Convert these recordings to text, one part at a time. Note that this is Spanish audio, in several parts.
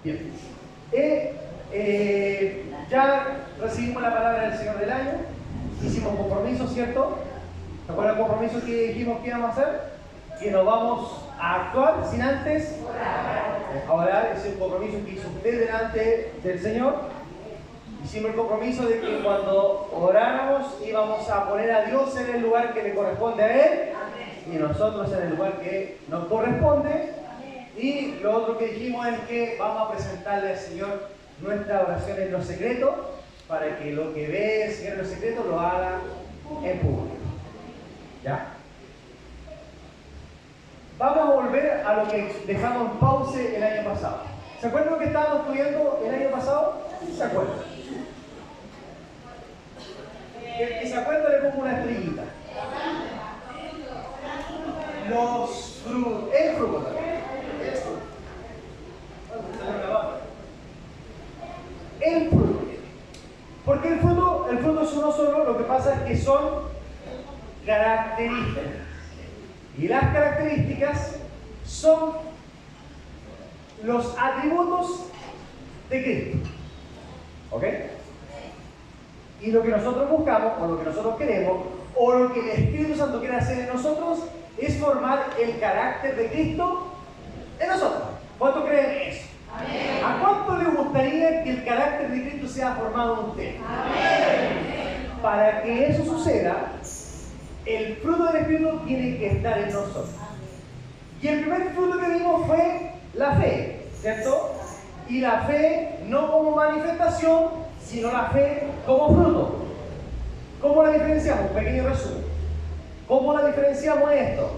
Bien. Ya recibimos la palabra del Señor del año, hicimos compromiso, ¿cierto? ¿Se acuerdan el compromiso que dijimos que íbamos a hacer? Que nos vamos a actuar sin antes orar. Es un compromiso que hizo usted delante del Señor. Hicimos el compromiso de que cuando oráramos íbamos a poner a Dios en el lugar que le corresponde a Él y nosotros en el lugar que nos corresponde. Y lo otro que dijimos es que vamos a presentarle al Señor nuestra oración en lo secreto, para que lo que ve el Señor en lo secreto lo haga en público. ¿Ya? Vamos a volver a lo que dejamos en pausa el año pasado. ¿Se acuerdan lo que estábamos estudiando el año pasado? ¿Se acuerdan? El que se acuerda le pongo una estrellita. Los frutos. El fruto también. El fruto. Porque el fruto es uno solo, lo que pasa es que son características. Y las características son los atributos de Cristo. ¿Ok? Y lo que nosotros buscamos, o lo que nosotros queremos, o lo que el Espíritu Santo quiere hacer en nosotros, es formar el carácter de Cristo en nosotros. ¿Cuánto creen eso? Amén. ¿A cuánto le gustaría que el carácter de Cristo sea formado en usted? Amén. Para que eso suceda, el fruto del Espíritu tiene que estar en nosotros. Y el primer fruto que vimos fue la fe, ¿cierto? Y la fe no como manifestación, sino la fe como fruto. ¿Cómo la diferenciamos? Un pequeño resumen. ¿Cómo la diferenciamos esto?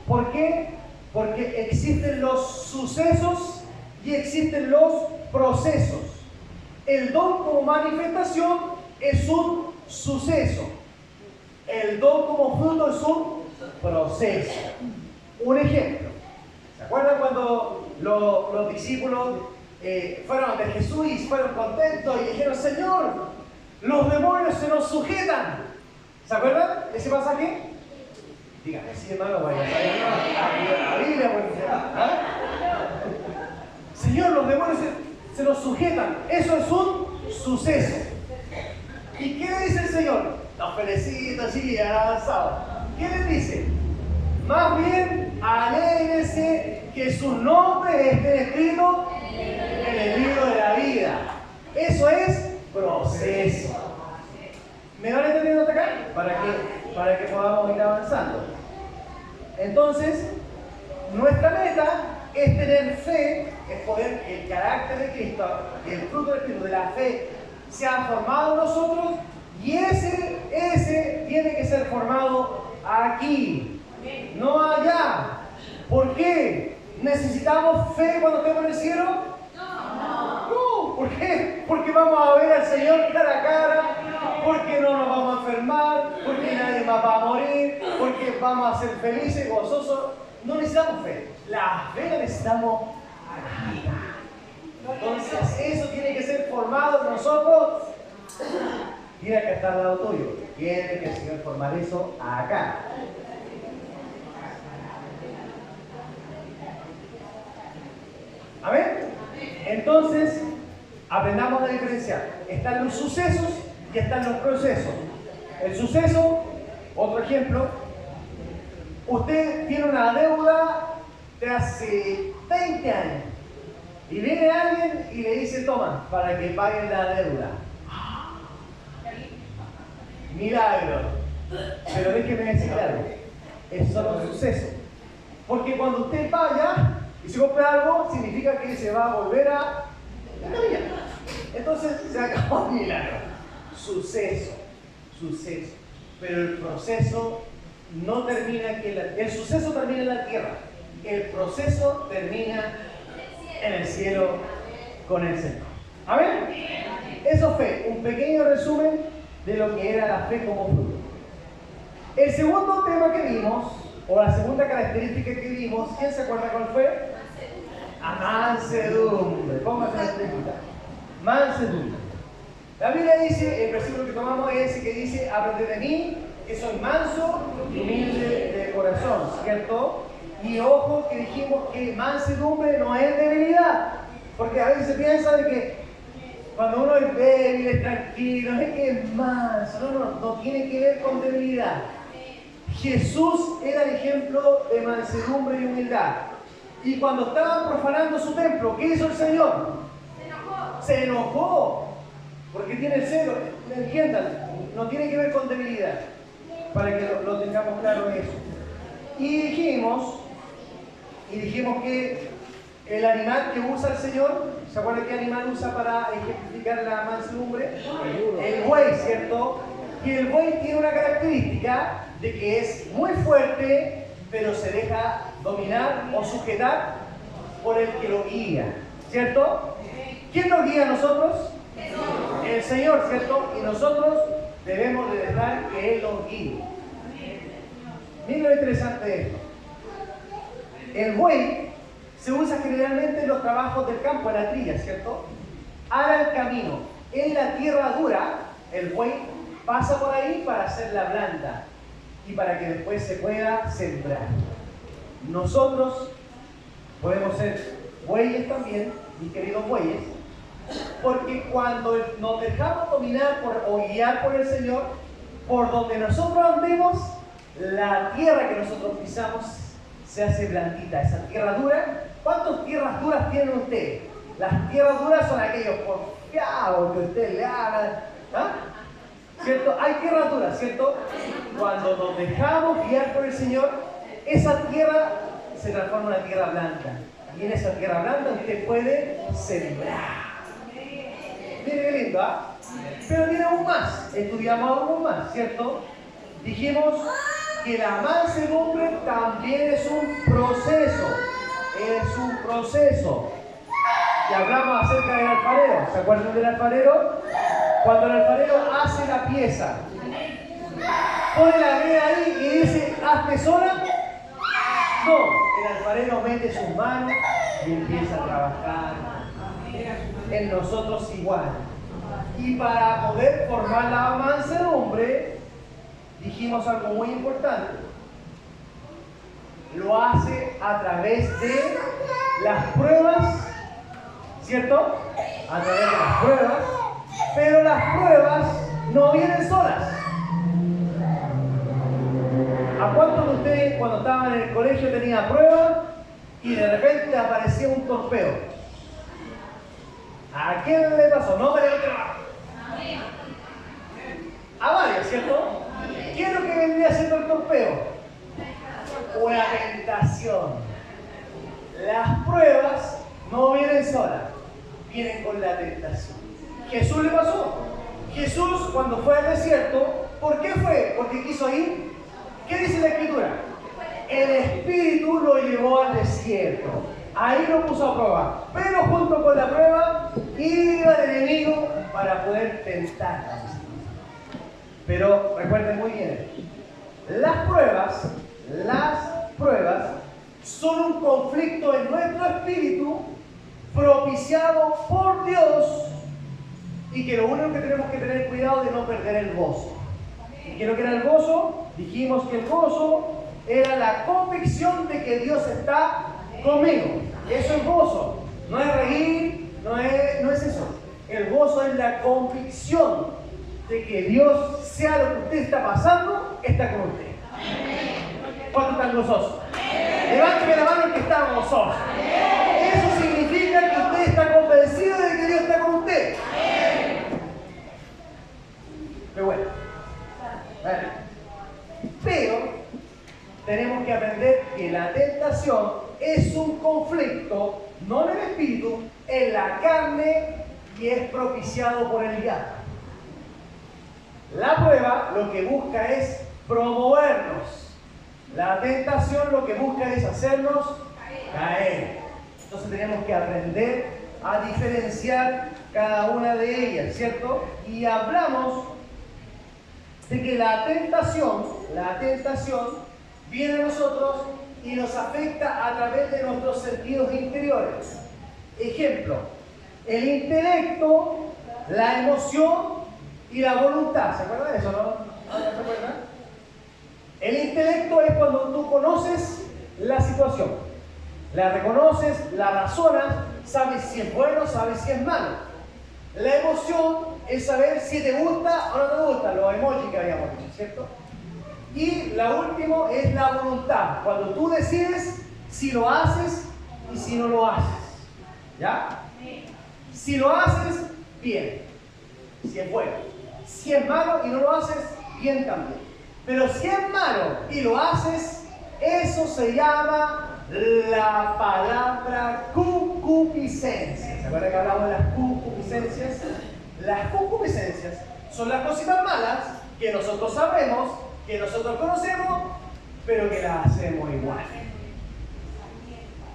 ¿Por qué? Porque existen los sucesos y existen los procesos. El don como manifestación es un suceso. El don como fruto es un proceso. Un ejemplo. ¿Se acuerdan cuando los discípulos fueron ante Jesús y fueron contentos y dijeron: Señor, los demonios se nos sujetan? ¿Se acuerdan de ese pasaje? Díganme, sí, hermano, vaya a la Biblia, ¿ah? Señor, los demonios se nos sujetan. Eso es un suceso. ¿Y qué le dice el Señor? Los felicito así, avanzados. ¿Qué les dice? Más bien, alégrense que sus nombres estén escritos en el libro de la vida. Eso es proceso. ¿Me van entendiendo hasta acá? Para que podamos ir avanzando. Entonces, nuestra meta es tener fe, es poder que el carácter de Cristo, el fruto del Espíritu de la fe, sea formado en nosotros, y ese tiene que ser formado aquí, no allá. ¿Por qué? ¿Necesitamos fe cuando estemos en el cielo? No. ¿Por qué? Porque vamos a ver al Señor cara a cara, porque no nos vamos a enfermar, porque nadie más va a morir, porque vamos a ser felices, gozosos. No necesitamos fe. La fe la necesitamos aquí. Entonces, eso tiene que ser formado en nosotros. Mira que está al lado tuyo. Tiene que el Señor formar eso acá. ¿Amén? Entonces, aprendamos a diferenciar. Están los sucesos y están los procesos. El suceso, otro ejemplo, usted tiene una deuda de hace 20 años y viene alguien y le dice: toma, para que paguen la deuda. Milagro. Pero déjeme decirle algo, esos son los sucesos. Porque cuando usted vaya y se compra algo, significa que se va a volver a la vida. Entonces se acabó el milagro. Suceso. Pero el proceso no termina aquí. El suceso termina en la tierra. El proceso termina en el cielo con el Señor. ¿Amén? Eso fue un pequeño resumen de lo que era la fe como fruto. El segundo tema que vimos, o la segunda característica que vimos, ¿quién se acuerda cuál fue? Mansedumbre. Póngase la estrellita. Mansedumbre. La Biblia dice, el versículo que tomamos es ese que dice: aprended de mí, que soy manso y humilde de corazón, ¿cierto? Y ojo que dijimos que mansedumbre no es debilidad. Porque a veces se piensa de que cuando uno es débil, es tranquilo, es que es manso. No tiene que ver con debilidad. Jesús era el ejemplo de mansedumbre y humildad. Y cuando estaban profanando su templo, ¿qué hizo el Señor? Se enojó. Porque tiene el celo, entiendan, no tiene que ver con debilidad. Para que lo tengamos claro eso. Y dijimos que el animal que usa el Señor, ¿se acuerdan qué animal usa para ejemplificar la mansedumbre? El buey, ¿cierto? Y el buey tiene una característica de que es muy fuerte, pero se deja dominar o sujetar por el que lo guía, ¿cierto? ¿Quién nos guía a nosotros? El Señor, ¿cierto? Y nosotros debemos de dejar que Él nos guíe. Miren lo interesante de esto. El buey se usa generalmente en los trabajos del campo, en la trilla, ¿cierto? Ara el camino. En la tierra dura, el buey pasa por ahí para hacerla blanda y para que después se pueda sembrar. Nosotros podemos ser bueyes también, mis queridos bueyes, porque cuando nos dejamos dominar o guiar por el Señor, por donde nosotros andemos, la tierra que nosotros pisamos se hace blandita. Esa tierra dura, ¿cuántas tierras duras tienen ustedes? Las tierras duras son aquellos porfiados que ustedes le hagan, ¿ah? ¿Cierto? Hay tierras duras, ¿cierto? Cuando nos dejamos guiar por el Señor, esa tierra se transforma en una tierra blanda. Y en esa tierra blanda usted puede sembrar. Miren qué lindo, ¿ah? Pero tiene aún más, estudiamos aún más, ¿cierto? Dijimos que la mansedumbre también es un proceso. Es un proceso. Y hablamos acerca del alfarero. ¿Se acuerdan del alfarero? Cuando el alfarero hace la pieza, pone la arena ahí y dice, hazte sola. No, el alfarero mete sus manos y empieza a trabajar en nosotros igual. Y para poder formar la mansedumbre, dijimos algo muy importante. Lo hace a través de las pruebas, ¿cierto? A través de las pruebas. Pero las pruebas no vienen solas. ¿A cuántos de ustedes cuando estaban en el colegio tenían pruebas y de repente aparecía un torpeo? ¿A quién le pasó? No me levanté más. A varios, ¿cierto? ¿Qué es lo que vendría siendo el torpeo? Una tentación. Las pruebas no vienen solas, vienen con la tentación. Jesús le pasó. Jesús, cuando fue al desierto, ¿por qué fue? Porque quiso ir. ¿Qué dice la Escritura? El Espíritu lo llevó al desierto. Ahí lo puso a prueba. Pero junto con la prueba, iba el enemigo para poder tentar. Pero recuerden muy bien, las pruebas son un conflicto en nuestro espíritu propiciado por Dios. Y que lo único que tenemos que tener cuidado de no perder el gozo. ¿Y qué es lo que era el gozo? Dijimos que el gozo era la convicción de que Dios está conmigo. Eso es gozo. No es reír, no es eso. El gozo es la convicción de que Dios, sea lo que usted está pasando, está con usted. ¿Cuántos están gozosos? Levánteme la mano el que está gozoso. Eso significa que usted está convencido de que Dios está con usted. Pero bueno, vale. Pero tenemos que aprender que la tentación es un conflicto, no en el espíritu, en la carne, y es propiciado por el diablo. La prueba lo que busca es promovernos. La tentación lo que busca es hacernos caer. Entonces tenemos que aprender a diferenciar cada una de ellas, ¿cierto? Y hablamos de que la tentación viene a nosotros y nos afecta a través de nuestros sentidos interiores. Ejemplo, el intelecto, la emoción y la voluntad. ¿Se acuerdan de eso, no? ¿Se acuerdan? El intelecto es cuando tú conoces la situación, la reconoces, la razonas, sabes si es bueno, sabes si es malo. La emoción es saber si te gusta o no te gusta, los emojis que habíamos dicho, ¿cierto? Y la última es la voluntad, cuando tú decides si lo haces y si no lo haces. ¿Ya? Si lo haces, bien, si es bueno. Si es malo y no lo haces, bien también. Pero si es malo y lo haces, eso se llama la palabra concupiscencia. ¿Se acuerdan que hablamos de las concupiscencias? Las concupiscencias son las cositas malas que nosotros sabemos, que nosotros conocemos, pero que las hacemos igual.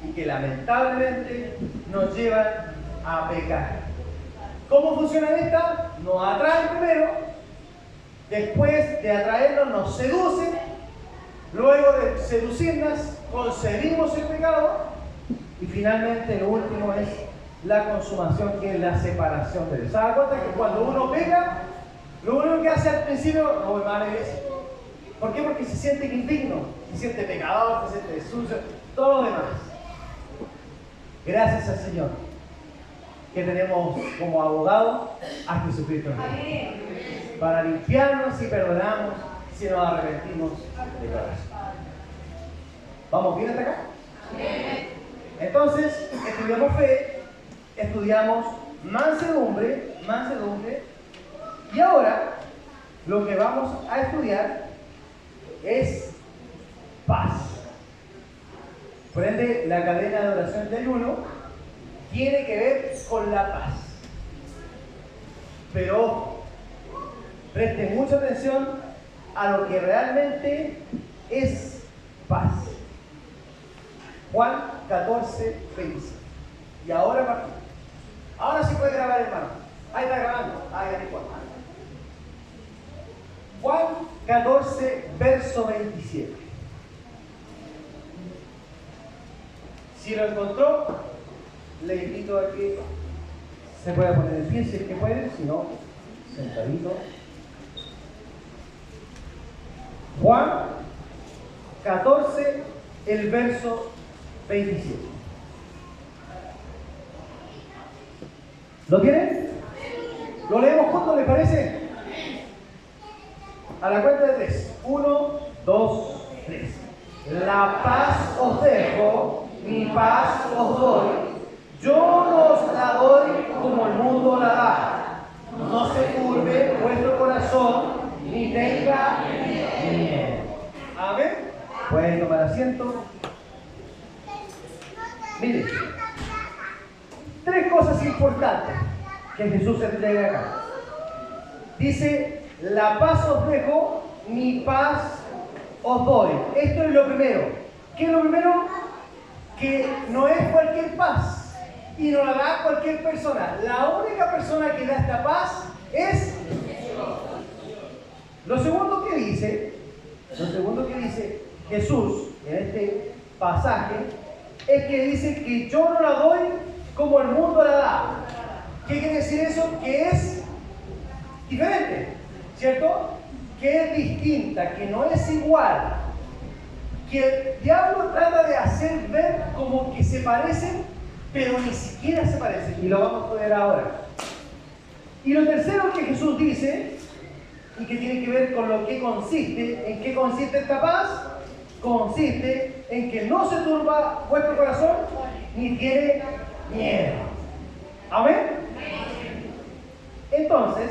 Y que lamentablemente nos llevan a pecar. ¿Cómo funciona esta? Nos atraen primero, después de atraernos nos seducen, luego de seducirnos concebimos el pecado y finalmente lo último es la consumación, que es la separación de Dios. ¿Se da cuenta que cuando uno peca, lo único que hace al principio, no voy mal a la iglesia? ¿Por qué? Porque se siente indigno, se siente pecador, se siente sucio, todo lo demás. Gracias al Señor que tenemos como abogado a Jesucristo para limpiarnos y perdonarnos si nos arrepentimos de corazón. ¿Vamos bien hasta acá? Entonces, estudiamos fe, estudiamos mansedumbre, y ahora lo que vamos a estudiar es paz. Por ende, la cadena de oración de ayuno tiene que ver con la paz. Pero ojo, presten mucha atención a lo que realmente es paz. Juan 14, 25. Y ahora partimos. Ahora sí puede grabar, hermano. Ahí está grabando. Ahí está igual. Juan 14, verso 27. Si lo encontró, le invito a que se pueda poner en pie si es que puede, si no, sentadito. Juan 14, el verso 27. ¿Lo tienen? ¿Lo leemos juntos, les parece? A la cuenta de 3. 1, 2, 3. La paz os dejo, mi paz os doy. Yo no os la doy como el mundo la da. No se turbe vuestro corazón, ni tenga miedo. Amén. Pueden tomar asiento. Miren, 3 cosas importantes que Jesús entrega acá. Dice, la paz os dejo, mi paz os doy. Esto es lo primero. ¿Qué es lo primero? Que no es cualquier paz y no la da cualquier persona. La única persona que da esta paz es Dios. Lo segundo que dice Jesús en este pasaje es que dice que yo no la doy como el mundo la da. ¿Qué quiere decir eso? Que es diferente, ¿cierto? Que es distinta, que no es igual. Que el diablo trata de hacer ver como que se parecen, pero ni siquiera se parecen. Y lo vamos a ver ahora. Y lo tercero que Jesús dice, y que tiene que ver con lo que consiste, ¿en qué consiste esta paz? Consiste en que no se turba vuestro corazón, ni tiene miedo. ¿Amén? Entonces,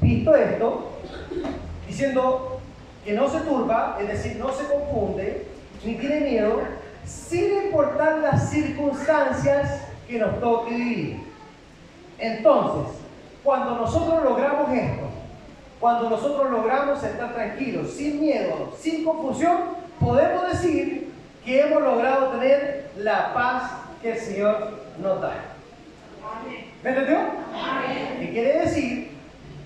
visto esto, diciendo que no se turba, es decir, no se confunde, ni tiene miedo, sin importar las circunstancias que nos toque vivir. Entonces, cuando nosotros logramos esto, cuando nosotros logramos estar tranquilos, sin miedo, sin confusión, podemos decir que hemos logrado tener la paz que el Señor nos da. ¿Me entendió? ¿Qué quiere decir?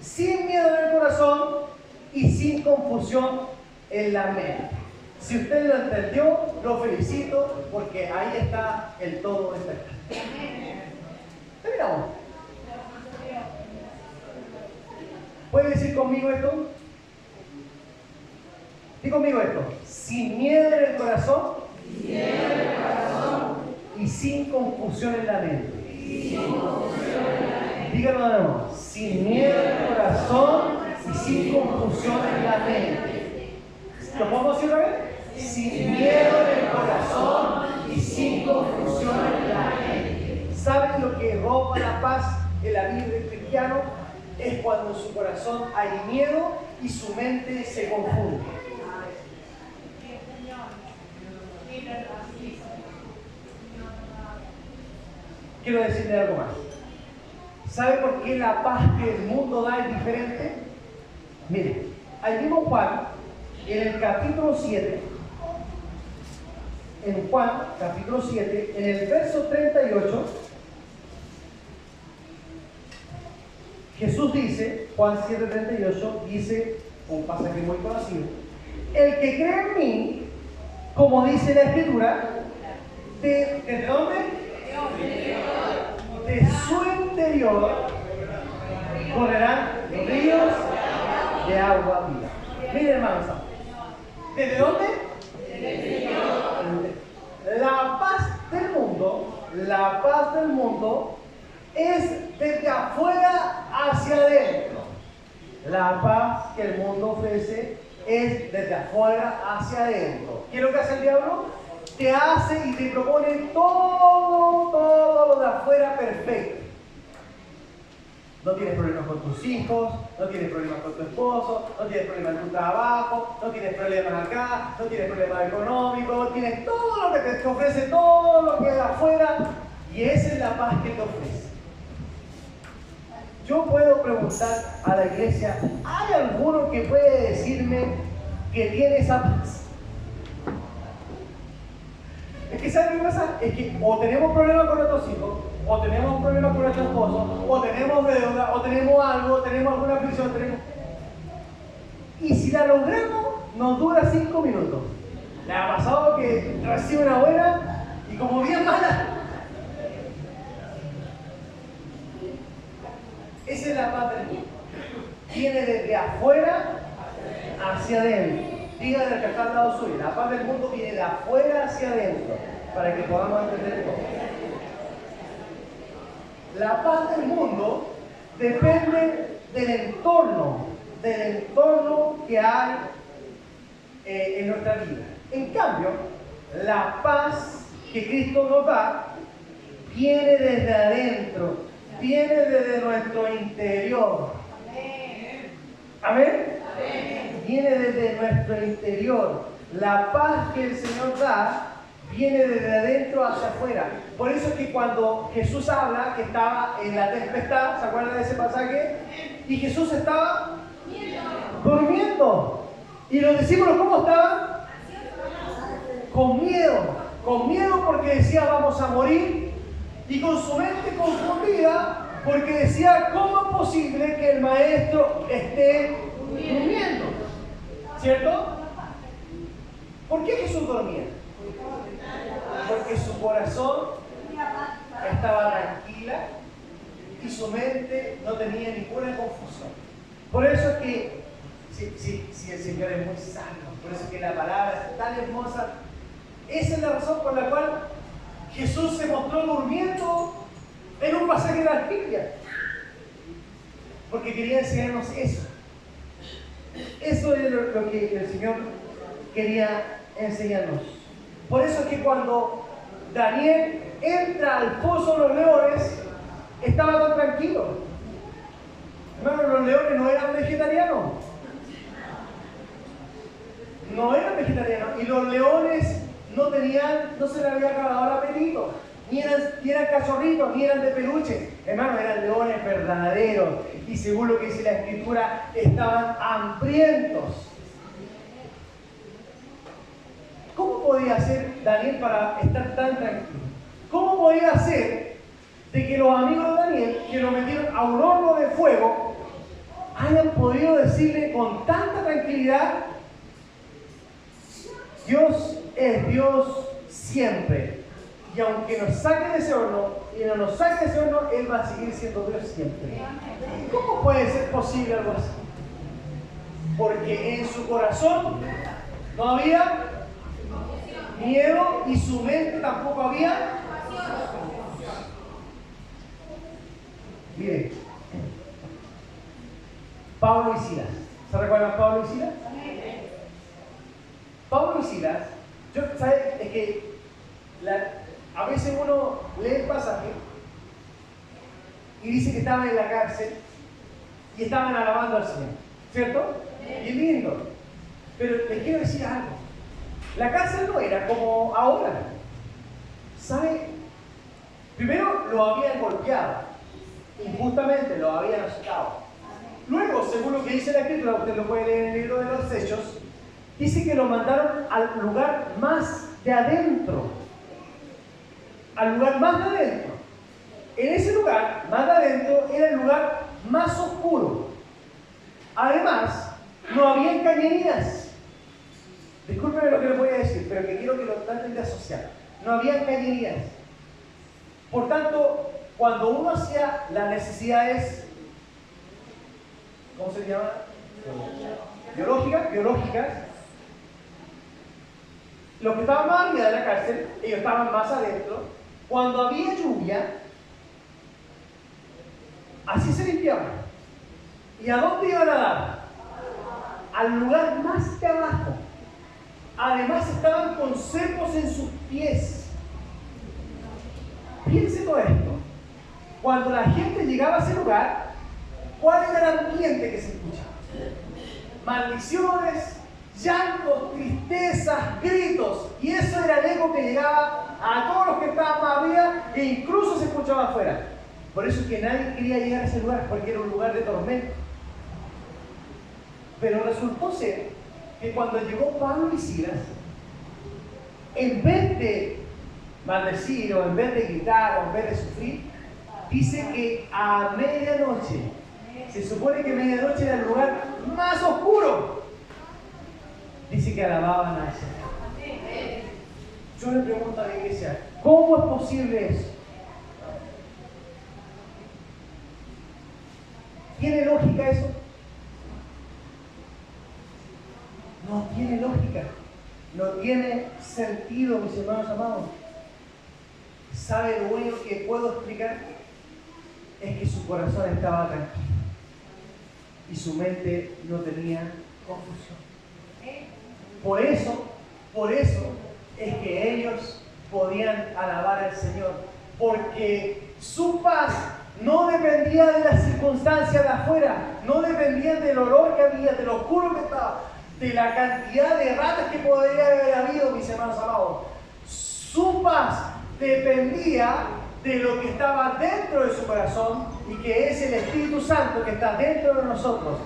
Sin miedo en el corazón y sin confusión en la mente. Si usted lo entendió, lo felicito porque ahí está el todo de esta clase. Terminamos. ¿Puede decir conmigo esto? Di conmigo esto. Sin miedo en el corazón, y sin confusión en la mente. Díganlo de nuevo. Sin miedo en el corazón y sin confusión en la mente. ¿Lo podemos decir otra vez? Sin miedo en el corazón y sin confusión en la mente. ¿Saben lo que roba la paz en la vida del cristiano? Es cuando en su corazón hay miedo y su mente se confunde. Quiero decirle algo más. ¿Sabe por qué la paz que el mundo da es diferente? Mire, al mismo Juan, en el capítulo 7, en Juan, capítulo 7, en el verso 38, Jesús dice, Juan 7:38, dice, un pasaje muy conocido, el que cree en mí, como dice la Escritura, ¿desde dónde? De su interior correrán ríos de agua viva. Miren, hermanos, ¿desde dónde? La paz del mundo es desde afuera hacia adentro. La paz que el mundo ofrece es desde afuera hacia adentro. ¿Qué es lo que hace el diablo? Te hace y te propone todo lo de afuera perfecto. No tienes problemas con tus hijos, no tienes problemas con tu esposo, no tienes problemas en tu trabajo, no tienes problemas acá, no tienes problemas económicos, tienes todo lo que te ofrece, todo lo que hay afuera, y esa es la paz que te ofrece. Yo puedo preguntar a la iglesia, ¿hay alguno que puede decirme que tiene esa paz? Es que ¿saben qué pasa? Es que o tenemos problemas con nuestros hijos, o tenemos problemas con nuestro esposo, o tenemos deuda, o tenemos algo, tenemos alguna aflicción, y si la logramos, nos dura 5 minutos. ¿Le ha pasado que recibe una buena y como bien mala? Esa es la paz del mundo. Viene desde afuera hacia adentro. Díganle al que está al lado suyo, la paz del mundo viene de afuera hacia adentro, para que podamos entender todo. La paz del mundo depende del entorno que hay en nuestra vida. En cambio, la paz que Cristo nos da viene desde adentro, viene desde nuestro interior. ¿Amén? Viene desde nuestro interior. La paz que el Señor da viene desde adentro hacia afuera. Por eso es que cuando Jesús habla que estaba en la tempestad, ¿se acuerdan de ese pasaje? Y Jesús estaba durmiendo. Y los discípulos, ¿cómo estaban? Con miedo porque decía vamos a morir, y con su mente confundida porque decía ¿cómo es posible que el maestro esté durmiendo? ¿Cierto? ¿Por qué Jesús dormía? Porque su corazón estaba tranquila y su mente no tenía ninguna confusión. Por eso es que si el Señor es muy sabio, por eso es que la palabra es tan hermosa. Esa es la razón por la cual Jesús se mostró durmiendo en un pasaje de la Biblia, porque quería enseñarnos eso. Eso es lo que el Señor quería enseñarnos. Por eso es que cuando Daniel entra al pozo de los leones, estaba tan tranquilo. Hermano, los leones no eran vegetarianos. No eran vegetarianos. Y los leones no se les había acabado el apetito. Ni eran cachorritos, ni eran de peluche. Hermano, eran leones verdaderos. Y según lo que dice la Escritura, estaban hambrientos. ¿Cómo podía hacer Daniel para estar tan tranquilo? ¿Cómo podía hacer de que los amigos de Daniel, que lo metieron a un horno de fuego, hayan podido decirle con tanta tranquilidad: Dios es Dios siempre, y aunque nos saque de ese horno y no nos saque de ese horno, Él va a seguir siendo Dios siempre? ¿Cómo puede ser posible algo así? Porque en su corazón no había miedo y su mente tampoco había Mire, Pablo y Silas. ¿Se recuerdan Pablo y Silas? Pablo y Silas, ¿sabes? Es que a veces uno lee el pasaje y dice que estaban en la cárcel y estaban alabando al Señor, ¿cierto? Y lindo. Pero les quiero decir algo. La cárcel no era como ahora. ¿Sabe? Primero lo habían golpeado, injustamente lo habían azotado. Luego, según lo que dice la Escritura, usted lo puede leer en el libro de los Hechos, dice que lo mandaron al lugar más de adentro. Al lugar más de adentro. En ese lugar, más de adentro, era el lugar más oscuro. Además, no había cañerías. Discúlpenme lo que les voy a decir, pero que quiero que lo traten de asociar. No había cañerías. Por tanto, cuando uno hacía las necesidades, ¿cómo se llama? Biológicas, los que estaban más arriba de la cárcel, ellos estaban más adentro. Cuando había lluvia, así se limpiaban. ¿Y a dónde iban a dar? Al lugar más de abajo. Además estaban con cepos en sus pies. Piense todo esto. Cuando la gente llegaba a ese lugar, ¿cuál era el ambiente que se escuchaba? Maldiciones, llantos, tristezas, gritos. Y eso era el eco que llegaba a todos los que estaban más arriba e incluso se escuchaba afuera. Por eso es que nadie quería llegar a ese lugar, porque era un lugar de tormento. Pero resultó ser que cuando llegó Pablo y Silas, en vez de maldecir o en vez de gritar o en vez de sufrir, dice que a medianoche, se supone que medianoche era el lugar más oscuro, dice que alababan al Señor. Yo le pregunto a la iglesia, ¿cómo es posible eso? ¿Tiene lógica eso? No tiene lógica, no tiene sentido, mis hermanos amados. ¿Sabe lo único que puedo explicar? Es que su corazón estaba tranquilo y su mente no tenía confusión. Por eso es que ellos podían alabar al Señor, porque su paz no dependía de las circunstancias de afuera, no dependía del olor que había, de lo oscuro que estaba, de la cantidad de ratas que podría haber habido, mis hermanos amados. Su paz dependía de lo que estaba dentro de su corazón y que es el Espíritu Santo que está dentro de nosotros.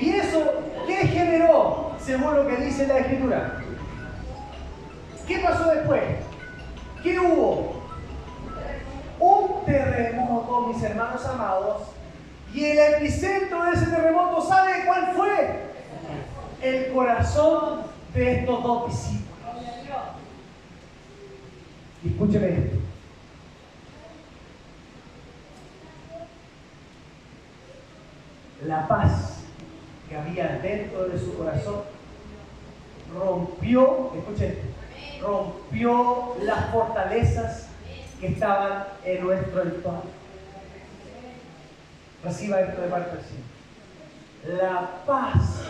¿Y eso qué generó? Según lo que dice la Escritura. ¿Qué pasó después? ¿Qué hubo? Un terremoto, mis hermanos amados, y el epicentro de ese terremoto, ¿sabe cuál fue? El corazón de estos dos discípulos. Y escúcheme esto. La paz que había dentro de su corazón rompió, escuchen, rompió las fortalezas que estaban en nuestro entorno. Reciba esto de parte del Señor. La paz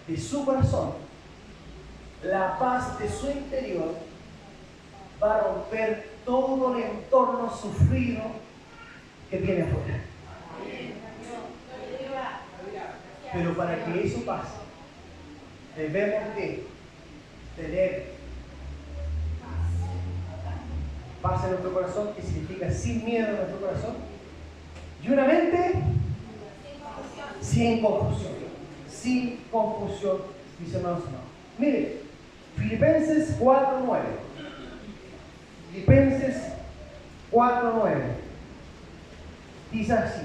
de su corazón, la paz de su interior, va a romper todo el entorno sufrido que tiene afuera. Pero para que eso pase, debemos de tener paz en nuestro corazón, que significa sin miedo en nuestro corazón, y una mente sin confusión. Sin confusión, mis hermanos amados. Mire, Filipenses 4:9. Filipenses 4:9. Dice así.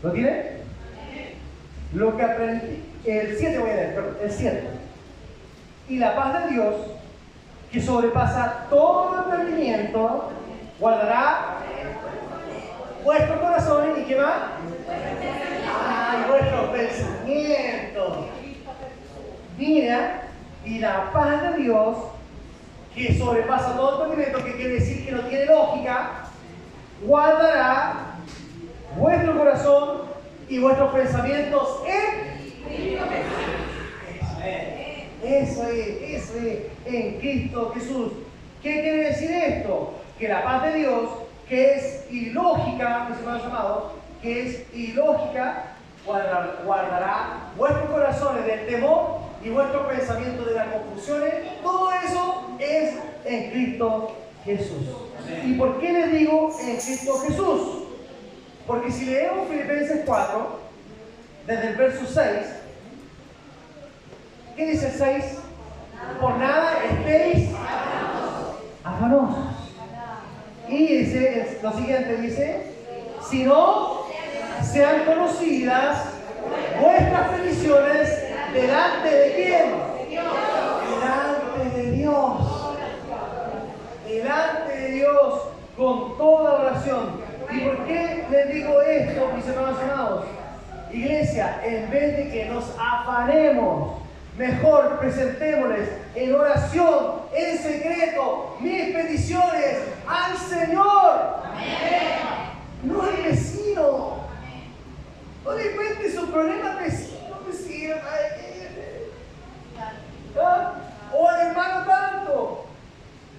¿Lo tiene? Lo que aprendí. El 7 voy a leer, perdón, el 7. Y la paz de Dios, que sobrepasa todo entendimiento, guardará vuestros corazones y ¿qué más? ¡Ay, vuestros pensamientos! Mira Y la paz de Dios, que sobrepasa todo entendimiento, que quiere decir que no tiene lógica, guardará vuestro corazón y vuestros pensamientos en Eso es, en Cristo Jesús. ¿Qué quiere decir esto? Que la paz de Dios, que es ilógica, mis hermanos amados, que es ilógica, guardará vuestros corazones del temor y vuestros pensamientos de las confusiones. Todo eso es en Cristo Jesús. ¿Y por qué les digo en Cristo Jesús? Porque si leemos Filipenses 4, desde el verso 6, ¿qué dice el 6? Por nada estéis afanosos. Y dice, lo siguiente dice, sino sean conocidas vuestras peticiones delante de quién? Delante de Dios. Delante de Dios, con toda oración. ¿Y por qué les digo esto, mis hermanos amados? Iglesia, en vez de que nos afanemos, mejor presentémosles en oración, en secreto, mis peticiones al Señor. Amén. No al vecino. No le cuente su problema al vecino. O al hermano tanto.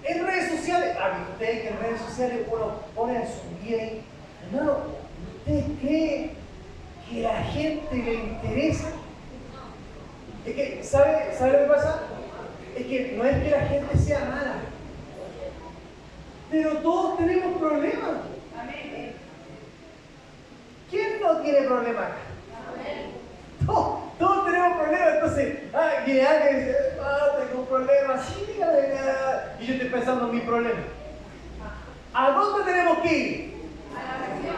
En redes sociales, usted que en redes sociales uno pone en su bien. Hermano, ¿usted cree que a la gente le interesa? Es que, ¿sabe lo que pasa? Es que no es que la gente sea mala, pero todos tenemos problemas. ¿Quién no tiene problemas? Todos tenemos problemas. Entonces, viene alguien y dice, tengo un problema, sí, y yo estoy pensando en mi problema. ¿A dónde tenemos que ir? A la oración.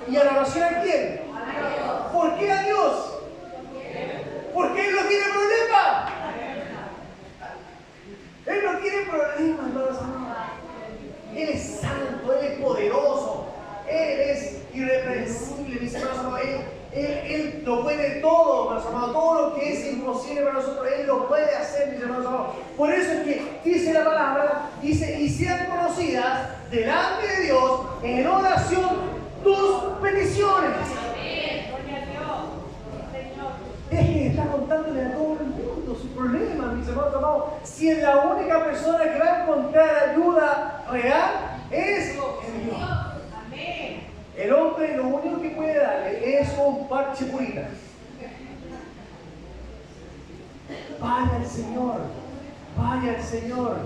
¿Y a la oración a quién? A Dios. ¿Por qué a Dios? Porque Él no tiene problema. Él no tiene problemas, hermanos. Él es santo, Él es poderoso, Él es irreprensible, mis hermanos. Él lo puede todo, hermanos amados. Todo lo que es imposible para nosotros, Él lo puede hacer, mis hermanos amados. Por eso es que dice la palabra, dice, y sean conocidas delante de Dios en oración tus peticiones. Deje de estar contándole a todo el mundo su problema, mis hermanos amados. Si es la única persona que va a encontrar ayuda real, es en Dios. El hombre lo único que puede darle es un parche purita. Vaya al Señor, vaya al Señor.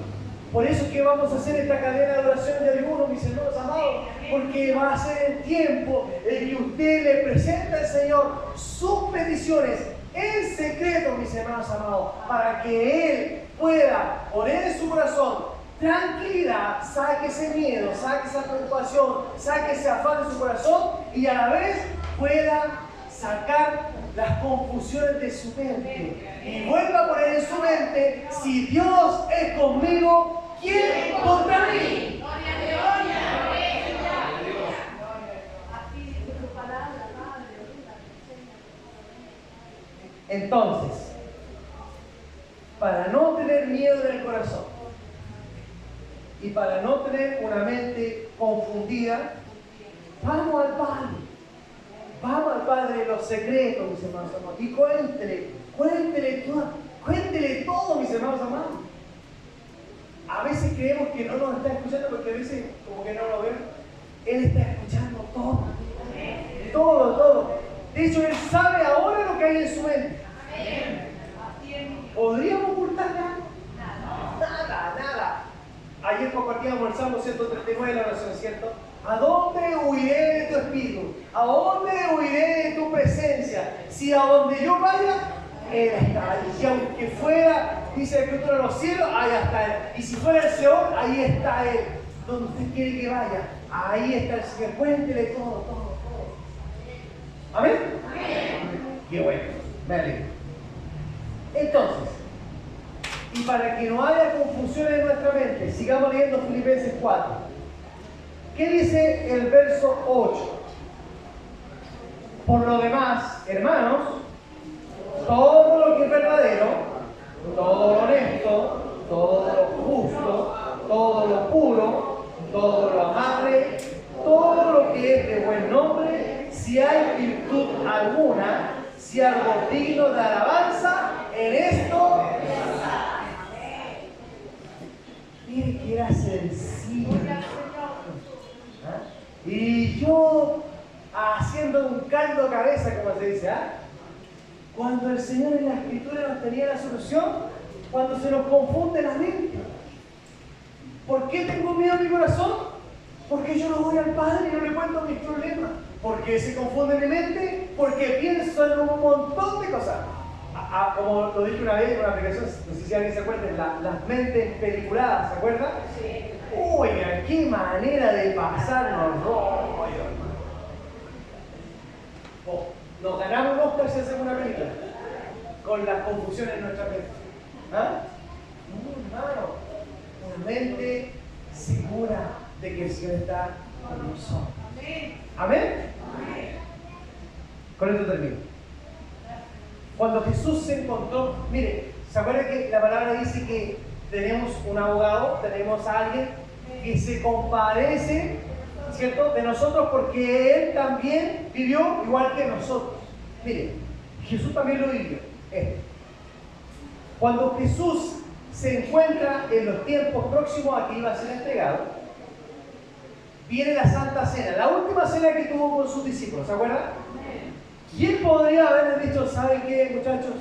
Por eso es que vamos a hacer esta cadena de oración de algunos, mis hermanos amados, porque va a ser el tiempo en que usted le presenta al Señor sus peticiones en secreto, mis hermanos amados, para que Él pueda poner en su corazón tranquilidad, saque ese miedo, saque esa preocupación, saque ese afán de su corazón y a la vez pueda sacar las confusiones de su mente y vuelva a poner en su mente, si Dios es conmigo, ¿quién contra mí? Entonces, para no tener miedo en el corazón y para no tener una mente confundida, vamos al Padre. Vamos al Padre de los secretos, mis hermanos amados, y cuéntele todo, mis hermanos amados. A veces creemos que no nos está escuchando porque a veces como que no lo ven. Él está escuchando todo. Todo. De hecho, Él sabe ahora lo que hay en su mente. ¿Podríamos ocultarle algo? Nada. Ayer compartíamos el Salmo 139 de la oración, ¿cierto? ¿A dónde huiré de tu espíritu? ¿A dónde huiré de tu presencia? Si a donde yo vaya, Él está ahí. Y aunque fuera, dice la Escritura, de los cielos, ahí está Él. Y si fuera el Seol, ahí está Él. Donde usted quiere que vaya, ahí está el Señor. Cuéntele todo. ¿Amén? Qué bueno. Vale. Entonces, y para que no haya confusión en nuestra mente, sigamos leyendo Filipenses 4. ¿Qué dice el verso 8? Por lo demás, hermanos, todo lo que es verdadero, todo iglesia? ¿Ah? Cuando el Señor en la Escritura nos tenía la solución, cuando se nos confunde la mente. ¿Por qué tengo miedo en mi corazón? Porque yo no voy al Padre y no le cuento mis problemas. ¿Por qué se confunde mi mente? Porque pienso en un montón de cosas. Como lo dije una vez en una aplicación, no sé si alguien se acuerda, las mentes peliculadas, ¿se acuerdan? Sí. Oiga, qué manera de pasarnos rollo, hermano. Nos ganamos un Oscar si hacemos una película con las confusiones en nuestra mente. ¿Ah? No, hermano. Una mente segura de que el Señor está con nosotros. ¿Amén? Con esto termino. Cuando Jesús se encontró, mire, ¿se acuerdan que la palabra dice que tenemos un abogado, tenemos a alguien que se compadece, ¿cierto?, de nosotros porque Él también vivió igual que nosotros? Mire, Jesús también lo vivió. Cuando Jesús se encuentra en los tiempos próximos a que iba a ser entregado, viene la Santa Cena, la última cena que tuvo con sus discípulos, ¿se acuerdan? ¿Quién podría haberle dicho, ¿saben qué, muchachos?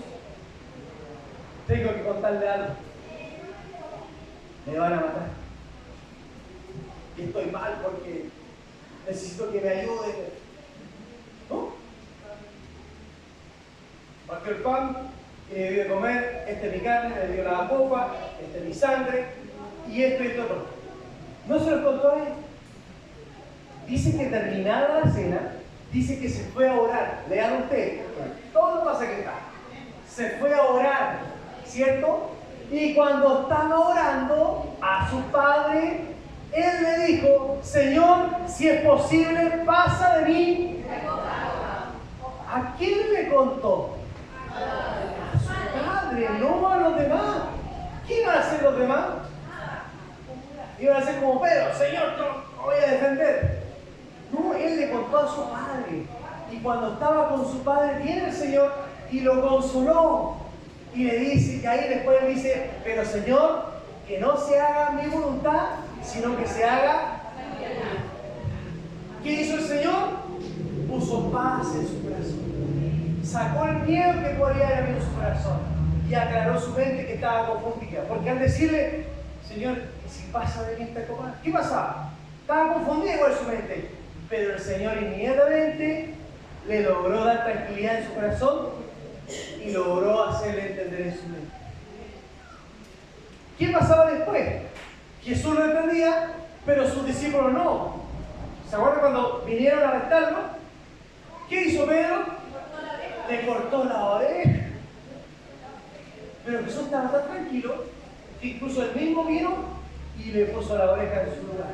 Tengo que contarle algo. Me van a matar. Y estoy mal porque necesito que me ayuden. ¿No? Porque el pan que me dio de comer, este es mi carne, me dio la copa, este es mi sangre, y esto y esto otro. ¿No se los contó a él? Dice que terminada la cena, dice que se fue a orar. Lean ustedes, todo pasa que está. Se fue a orar, ¿cierto? Y cuando estaba orando a su padre, él le dijo, Señor, si es posible, pasa de mí. ¿A quién le contó? A su padre, no a los demás. ¿Qué iban a hacer los demás? Iban a ser como Pedro, Señor, no voy a defender. No, él le contó a su padre. Y cuando estaba con su padre, viene el Señor y lo consoló. Y le dice, que ahí después le dice, pero Señor, que no se haga mi voluntad, sino que se haga. ¿Qué hizo el Señor? Puso paz en su corazón. Sacó el miedo que podría haber habido en su corazón. Y aclaró su mente que estaba confundida. Porque al decirle, Señor, si pasa de mí esta copa, ¿qué pasaba? Estaba confundida igual su mente. Pero el Señor inmediatamente le logró dar tranquilidad en su corazón y logró hacerle entender en su mente. ¿Qué pasaba después? Jesús lo entendía, pero sus discípulos no. ¿Se acuerdan cuando vinieron a arrestarlo? ¿Qué hizo Pedro? Le cortó la oreja. Pero Jesús estaba tan tranquilo que incluso él mismo vino y le puso la oreja en su lugar.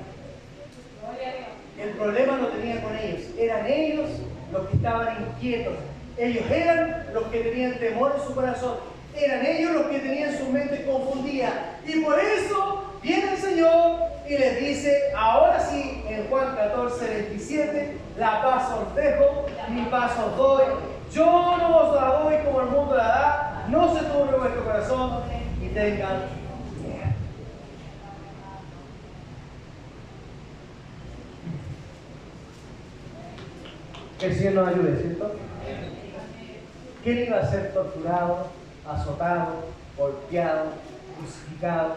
El problema lo tenía con ellos. Eran ellos los que estaban inquietos. Ellos eran los que tenían temor en su corazón. Eran ellos los que tenían su mente confundida. Y por eso viene el Señor y les dice, ahora sí, en Juan 14, 27, la paz os dejo, mi paz os doy. Yo no os la doy como el mundo la da. No se turbe vuestro corazón y tengan miedo. Que el Señor nos ayude, ¿cierto? ¿Quién iba a ser torturado, azotado, golpeado, crucificado?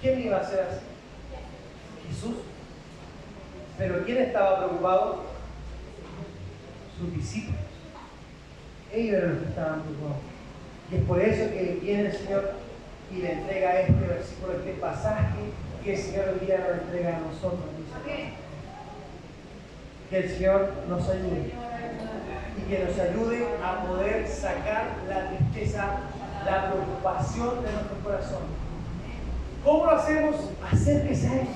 ¿Quién iba a ser así? Jesús. ¿Pero quién estaba preocupado? Sus discípulos. Ellos eran los que estaban preocupados. Y es por eso que viene el Señor y le entrega este versículo, este pasaje, que el Señor hoy día nos entrega a nosotros. Que el Señor nos ayude. Y que nos ayude a poder sacar la tristeza, la preocupación de nuestro corazón. ¿Cómo lo hacemos? Acérquese a Él.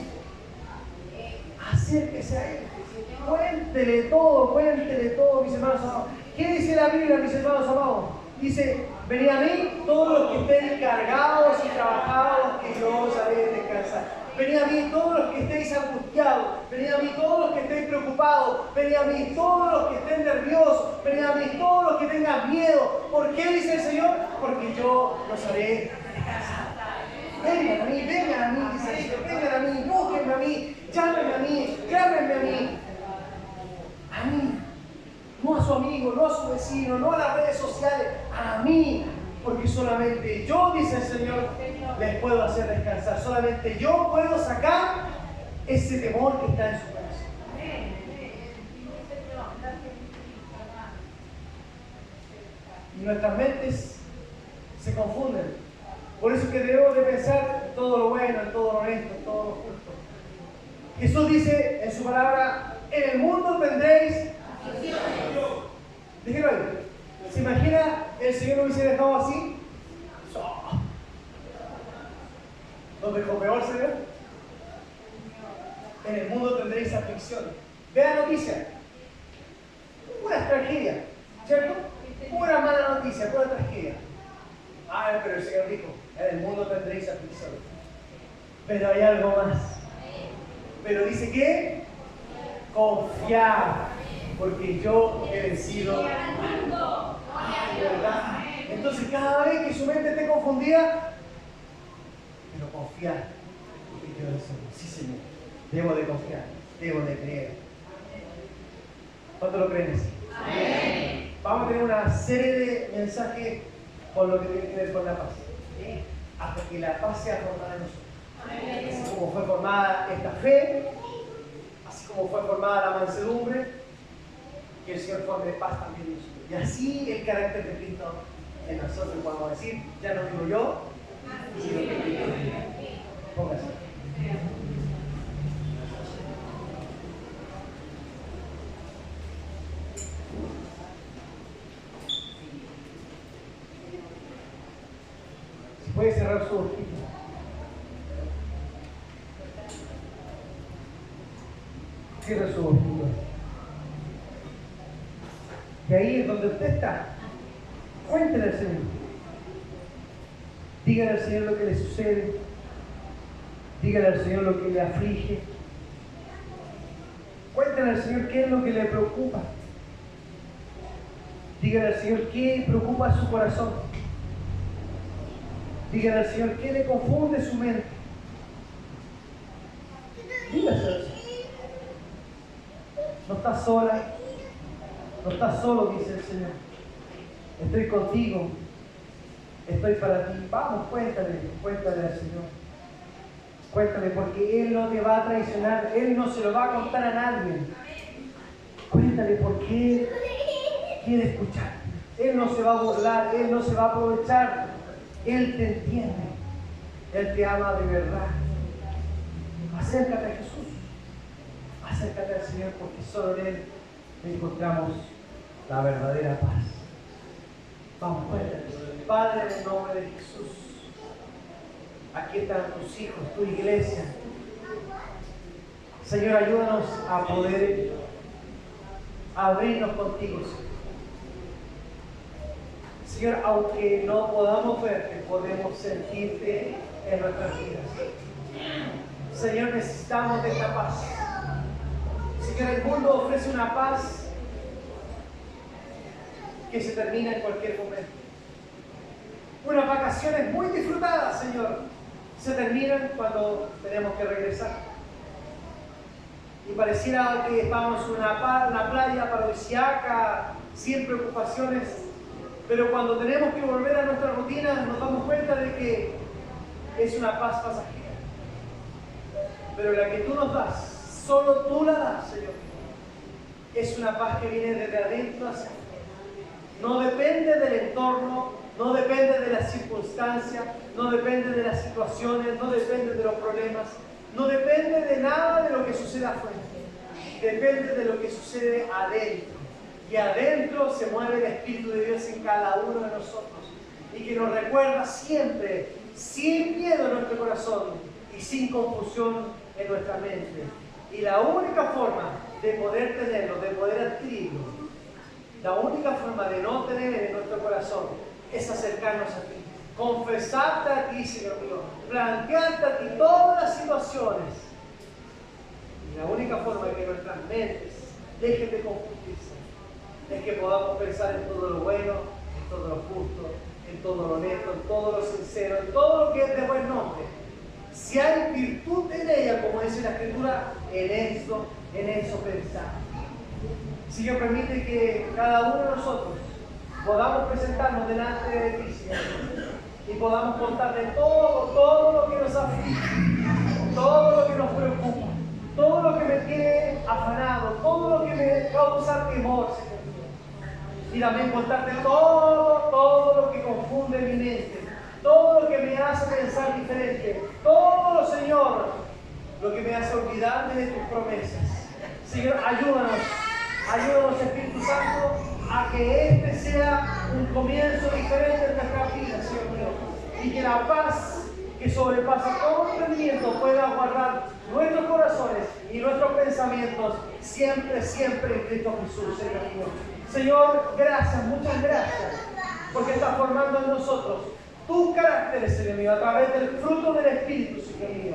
Acérquese a Él. Cuéntele todo, mis hermanos amados. ¿Qué dice la Biblia, mis hermanos amados? Dice, venid a mí todos los que estén cargados y trabajados, que yo os haré descansar. Venid a mí todos los que estéis angustiados, venid a mí todos los que estéis preocupados, venid a mí todos los que estén nerviosos, venid a mí todos los que tengan miedo. ¿Por qué dice el Señor? Porque yo los haré descansar. Vengan a mí, dice el Señor, vengan a mí, búsquenme a mí, llámenme a mí, clámenme a mí. A mí, no a su amigo, no a su vecino, no a las redes sociales, a mí, porque solamente yo, dice el Señor, les puedo hacer descansar. Solamente yo puedo sacar ese temor que está en su corazón. Y nuestras mentes se confunden. Por eso es que debemos de pensar en todo lo bueno, en todo lo honesto, en todo lo justo. Jesús dice en su palabra, en el mundo tendréis aflicción. Dígelo ahí. ¿Se imagina el Señor lo hubiese dejado así? ¿Nos dejó peor, Señor? En el mundo tendréis aflicción. Vea la noticia. Pura tragedia, ¿cierto? Pura mala noticia, pura tragedia. Ah, pero el Señor dijo, en el mundo tendréis aflicción. Pero hay algo más. Pero dice que confiar, porque yo he vencido al mundo. ¿Verdad? Entonces cada vez que su mente esté confundida, pero confiar, porque yo he vencido. Sí, Señor, debo de confiar, debo de creer. ¿Cuánto lo creen así? Amén. Vamos a tener una serie de mensajes con lo que tiene que ver con la paz. Hasta que la paz sea formada en nosotros. Amén. Así como fue formada esta fe, así como fue formada la mansedumbre, que el Señor forme paz también en nosotros. Y así el carácter de Cristo en nosotros, podemos decir, ya no digo yo, sino que Cristo en mí. Póngase. Si puede cerrar su ojito. Cierra su ojito. Y ahí es donde usted está. Cuéntele al Señor. Dígale al Señor lo que le sucede. Dígale al Señor lo que le aflige. Cuéntele al Señor qué es lo que le preocupa. Dígale al Señor qué preocupa su corazón. Dígale al Señor qué le confunde su mente. Dígaselo al Señor. No estás sola. No estás solo, dice el Señor. Estoy contigo. Estoy para ti. Vamos, cuéntale al Señor. Cuéntale, porque Él no te va a traicionar. Él no se lo va a contar a nadie. Cuéntale porque Él quiere escuchar. Él no se va a burlar. Él no se va a aprovechar. Él te entiende. Él te ama de verdad. Acércate a Jesús. Acércate al Señor, porque solo en Él encontramos la verdadera paz. Vamos, cuéntale. Padre, en el nombre de Jesús, aquí están tus hijos, tu iglesia. Señor, ayúdanos a poder abrirnos contigo, Señor. Señor, aunque no podamos verte, podemos sentirte en nuestras vidas. Señor, necesitamos de esta paz. Señor, el mundo ofrece una paz que se termina en cualquier momento. Unas vacaciones muy disfrutadas, Señor, se terminan cuando tenemos que regresar. Y pareciera que estamos en una playa paradisíaca, sin preocupaciones, pero cuando tenemos que volver a nuestra rutina nos damos cuenta de que es una paz pasajera. Pero la que tú nos das, solo tú la das, Señor. Es una paz que viene desde adentro hacia afuera. No depende del entorno, no depende de las circunstancias, no depende de las situaciones, no depende de los problemas, no depende de nada de lo que sucede afuera. Depende de lo que sucede adentro. Y adentro se mueve el Espíritu de Dios en cada uno de nosotros. Y que nos recuerda siempre, sin miedo en nuestro corazón y sin confusión en nuestra mente. Y la única forma de poder tenerlo, de poder adquirirlo, la única forma de no tener en nuestro corazón es acercarnos a ti, confesarte a ti, Señor mío, plantearte a ti todas las situaciones. Y la única forma de que nuestras mentes dejen de confundirse es que podamos pensar en todo lo bueno, en todo lo justo, en todo lo honesto, en todo lo sincero, en todo lo que es de buen nombre. Si hay virtud en ella, como dice la Escritura, en eso pensar. Señor, permite que cada uno de nosotros podamos presentarnos delante de ti, Señor, y podamos contarle todo lo que nos aflige, todo lo que nos preocupa, todo lo que me tiene afanado, todo lo que me causa temor, Señor. Y también contarte todo lo que confunde mi mente, todo lo que me hace pensar diferente, todo, Señor, lo que me hace olvidarme de tus promesas. Señor, ayúdanos, Espíritu Santo, a que este sea un comienzo diferente en nuestra vida, Señor mío, y que la paz que sobrepasa todo entendimiento pueda guardar nuestros corazones y nuestros pensamientos siempre en Cristo Jesús, Señor mío. Señor, gracias, muchas gracias, porque estás formando en nosotros tus caracteres, Señor mío, a través del fruto del Espíritu, Señor mío.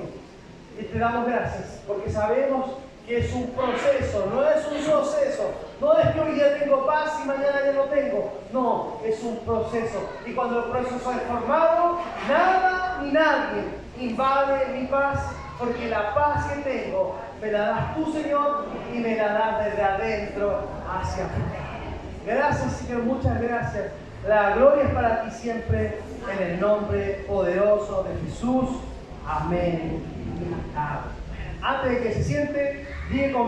Y te damos gracias, porque sabemos que es un proceso, no es un suceso. No es que hoy día tengo paz y mañana ya no tengo. No, es un proceso. Y cuando el proceso es formado, nada ni nadie invade mi paz, porque la paz que tengo me la das tú, Señor, y me la das desde adentro hacia afuera. Gracias, Señor, muchas gracias. La gloria es para ti siempre, en el nombre poderoso de Jesús. Amén. Amén. Antes de que se siente, diga conmigo.